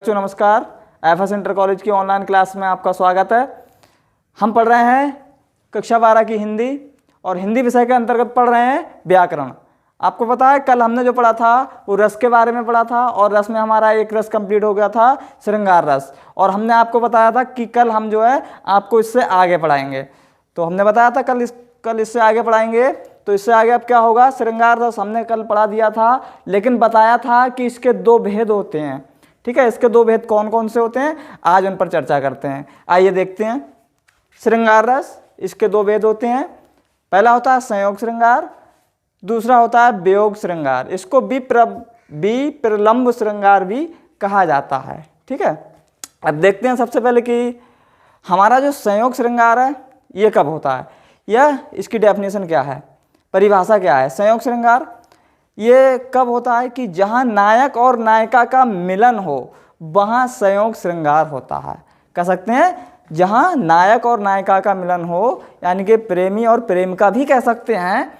नमस्कार। FS inter college की online class में आपका स्वागत है। हम पढ़ रहे हैं कक्षा 12 की हिंदी और हिंदी विषय के अंतर्गत पढ़ रहे हैं व्याकरण। आपको पता है कल हमने जो पढ़ा था वो रस के बारे में पढ़ा था और रस में हमारा एक रस कंप्लीट हो गया था, श्रृंगार रस। और हमने आपको बताया था कि कल हम जो है आपको इससे आगे पढ़ाएंगे। तो हमने बताया था कल इससे आगे पढ़ाएंगे। तो इससे आगे अब क्या होगा, श्रृंगार रस हमने कल पढ़ा दिया था, लेकिन बताया था कि इसके दो भेद होते हैं। ठीक है, इसके दो भेद कौन कौन से होते हैं, आज उन पर चर्चा करते हैं। आइए देखते हैं। श्रृंगार रस, इसके दो भेद होते हैं। पहला होता है संयोग श्रृंगार, दूसरा होता है वियोग श्रृंगार। इसको विप्रलंब श्रृंगार भी कहा जाता है। ठीक है, अब देखते हैं सबसे पहले कि हमारा जो संयोग श्रृंगार है ये कब होता है, यह इसकी डेफिनेशन क्या है, परिभाषा क्या है। संयोग श्रृंगार ये कब होता है कि जहाँ नायक और नायिका का मिलन हो वहाँ संयोग श्रृंगार होता है। कह सकते हैं जहाँ नायक और नायिका का मिलन हो, यानी कि प्रेमी और प्रेमिका भी कह सकते हैं।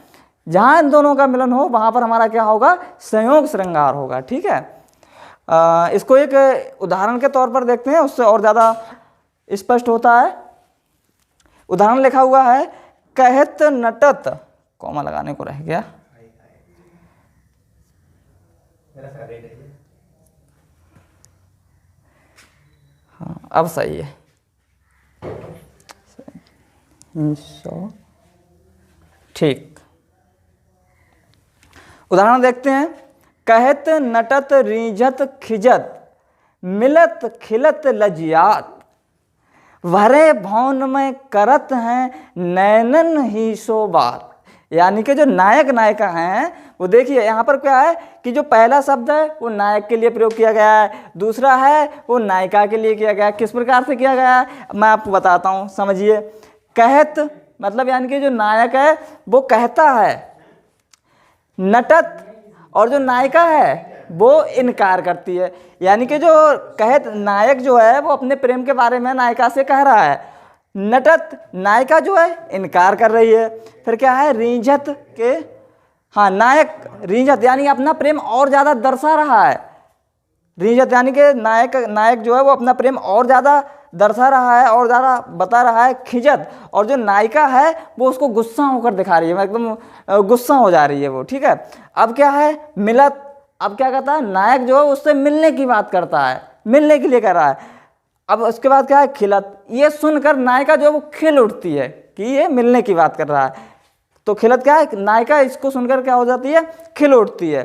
जहाँ इन दोनों का मिलन हो वहाँ पर हमारा क्या होगा, संयोग श्रृंगार होगा। ठीक है, इसको एक उदाहरण के तौर पर देखते हैं, उससे और ज़्यादा स्पष्ट होता है। उदाहरण लिखा हुआ है, कहत नटत, कॉमा लगाने को रह गया, हाँ अब सही है। ठीक, उदाहरण देखते हैं। कहत नटत रीझत खिजत, मिलत खिलत लजियात, भरे भौन में करत हैं नैनन ही सो बात। यानी कि जो नायक नायिका हैं वो देखिए यहाँ पर क्या है कि जो पहला शब्द है वो नायक के लिए प्रयोग किया गया है, दूसरा है वो नायिका के लिए किया गया है। किस प्रकार से किया गया है मैं आपको बताता हूँ, समझिए। कहत मतलब यानी कि जो नायक है वो कहता है, नटत और जो नायिका है वो इनकार करती है। यानी कि जो कहत नायक जो है वो अपने प्रेम के बारे में नायिका से कह रहा है, नटत नायिका जो है इनकार कर रही है। फिर क्या है, रीझत के, हाँ नायक रीझत यानी अपना प्रेम और ज़्यादा दर्शा रहा है। रीझत यानी कि नायक जो है वो अपना प्रेम और ज़्यादा दर्शा रहा है और ज़्यादा बता रहा है। खिजत, और जो नायिका है वो उसको गुस्सा होकर दिखा रही है, एकदम गुस्सा हो जा रही है वो। ठीक है, अब क्या है, मिलत, अब क्या कहता है, नायक जो है उससे मिलने की बात करता है, मिलने के लिए कर रहा है। अब उसके बाद क्या है, खिलत, ये सुनकर नायिका जो है वो खिल उठती है कि ये मिलने की बात कर रहा है। तो खिलत क्या है, नायिका इसको सुनकर क्या हो जाती है, खिल उठती है।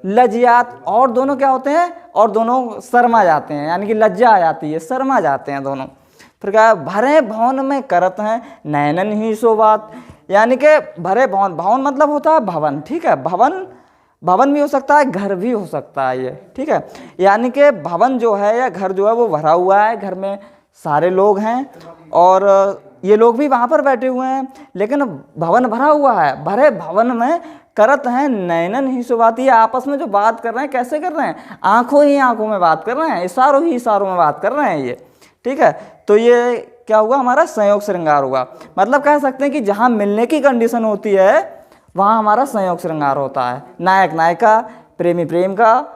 लज्जात, और दोनों क्या होते हैं, और दोनों शर्मा जाते हैं, यानी कि लज्जा आ जाती है, शर्मा जाते हैं दोनों। फिर क्या है, भरे भवन में करत हैं नैनन ही सो बात। यानी कि भरे भवन, भवन मतलब होता है भवन। ठीक है, भवन भी हो सकता है, घर भी हो सकता है ये। ठीक है, यानी कि भवन जो है या घर जो है वो भरा हुआ है, घर में सारे लोग हैं और ये लोग भी वहाँ पर बैठे हुए हैं, लेकिन भवन भरा हुआ है। भरे भवन में करत हैं नैनन ही सो बात। ये आपस में जो बात कर रहे हैं कैसे कर रहे हैं, आंखों ही आंखों में बात कर रहे हैं, इशारों ही इशारों में बात कर रहे हैं ये। ठीक है, तो ये क्या हुआ, हमारा संयोग श्रृंगार हुआ। मतलब कह सकते हैं कि जहाँ मिलने की कंडीशन होती है वहाँ हमारा संयोग श्रृंगार होता है, नायक नायिका, प्रेमी प्रेम का।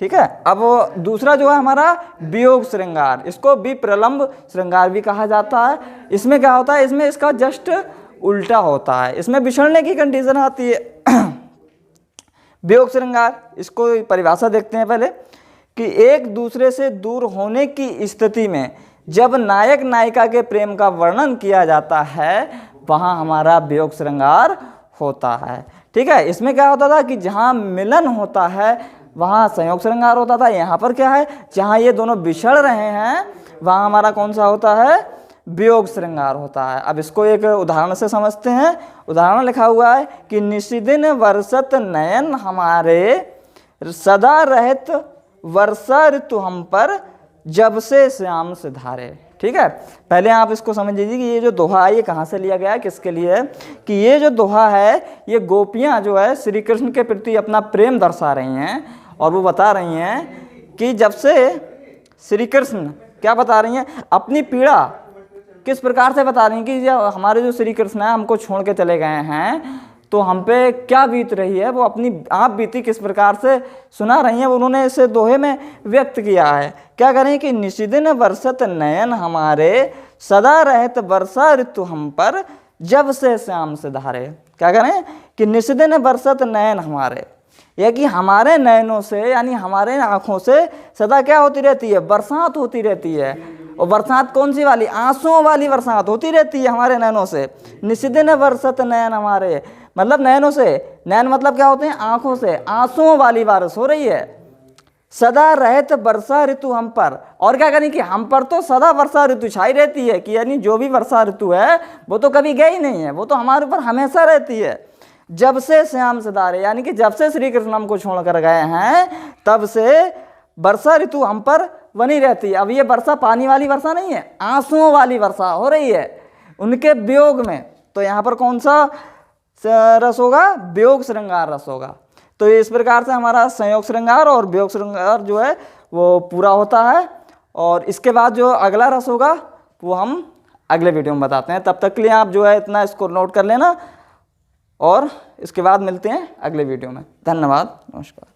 ठीक है, अब दूसरा जो है हमारा वियोग श्रृंगार, इसको विप्रलंब श्रृंगार भी कहा जाता है। इसमें क्या होता है, इसमें इसका जस्ट उल्टा होता है, इसमें बिछड़ने की कंडीशन आती है। वियोग श्रृंगार, इसको परिभाषा देखते हैं पहले कि एक दूसरे से दूर होने की स्थिति में जब नायक नायिका के प्रेम का वर्णन किया जाता है वहाँ हमारा वियोग श्रृंगार होता है। ठीक है, इसमें क्या होता था कि जहाँ मिलन होता है वहाँ संयोग श्रृंगार होता था। यहाँ पर क्या है, जहाँ ये दोनों बिछड़ रहे हैं वहाँ हमारा कौन सा होता है, वियोग श्रृंगार होता है। अब इसको एक उदाहरण से समझते हैं। उदाहरण लिखा हुआ है कि निशिदिन वर्षत नयन हमारे, सदा रहत वर्षा ऋतु हम पर, जब से श्याम से धारे। ठीक है, पहले आप इसको समझ लीजिए कि ये जो दोहा है ये कहाँ से लिया गया है, किसके लिए है। कि ये जो दोहा है ये गोपियाँ जो है श्री कृष्ण के प्रति अपना प्रेम दर्शा रही हैं और वो बता रही हैं कि जब से श्री कृष्ण क्या बता रही हैं, अपनी पीड़ा किस प्रकार से बता रही हैं कि हमारे जो श्री कृष्ण है हमको छोड़ के चले गए हैं, तो हम पे क्या बीत रही है, वो अपनी आप बीती किस प्रकार से सुना रही हैं, उन्होंने इसे दोहे में व्यक्त किया है। क्या करें कि निशिदिन बरसत नयन हमारे, सदा रहत वर्षा ऋतु हम पर, जब से श्याम से धारे। क्या करें कि निशिदिन बरसत नयन हमारे, यह कि हमारे नयनों से यानी हमारे आँखों से सदा क्या होती रहती है, बरसात होती रहती है। और बरसात कौन सी वाली, आंसुओं वाली बरसात होती रहती है हमारे नयनों से। निशिदिन बरसत नयन हमारे, मतलब नयनों से, नयन मतलब क्या होते हैं, आंखों से, आंसुओं वाली बारिश हो रही है। सदा रहत वर्षा ऋतु हम पर, और क्या करें कि हम पर तो सदा वर्षा ऋतु छाई रहती है, कि यानी जो भी वर्षा ऋतु है वो तो कभी गई नहीं है, वो तो हमारे ऊपर हमेशा रहती है। जब से श्याम सदारे, यानी कि जब से श्री कृष्ण हमको छोड़कर गए हैं तब से वर्षा ऋतु हम पर बनी रहती है। अब ये वर्षा पानी वाली वर्षा नहीं है, आंसुओं वाली वर्षा हो रही है उनके वियोग में। तो यहाँ पर कौन सा रस होगा, वियोग श्रृंगार रस होगा। तो इस प्रकार से हमारा संयोग श्रृंगार और वियोग श्रृंगार जो है वो पूरा होता है। और इसके बाद जो अगला रस होगा वो हम अगले वीडियो में बताते हैं। तब तक के लिए आप जो है इतना इसको नोट कर लेना, और इसके बाद मिलते हैं अगले वीडियो में। धन्यवाद, नमस्कार।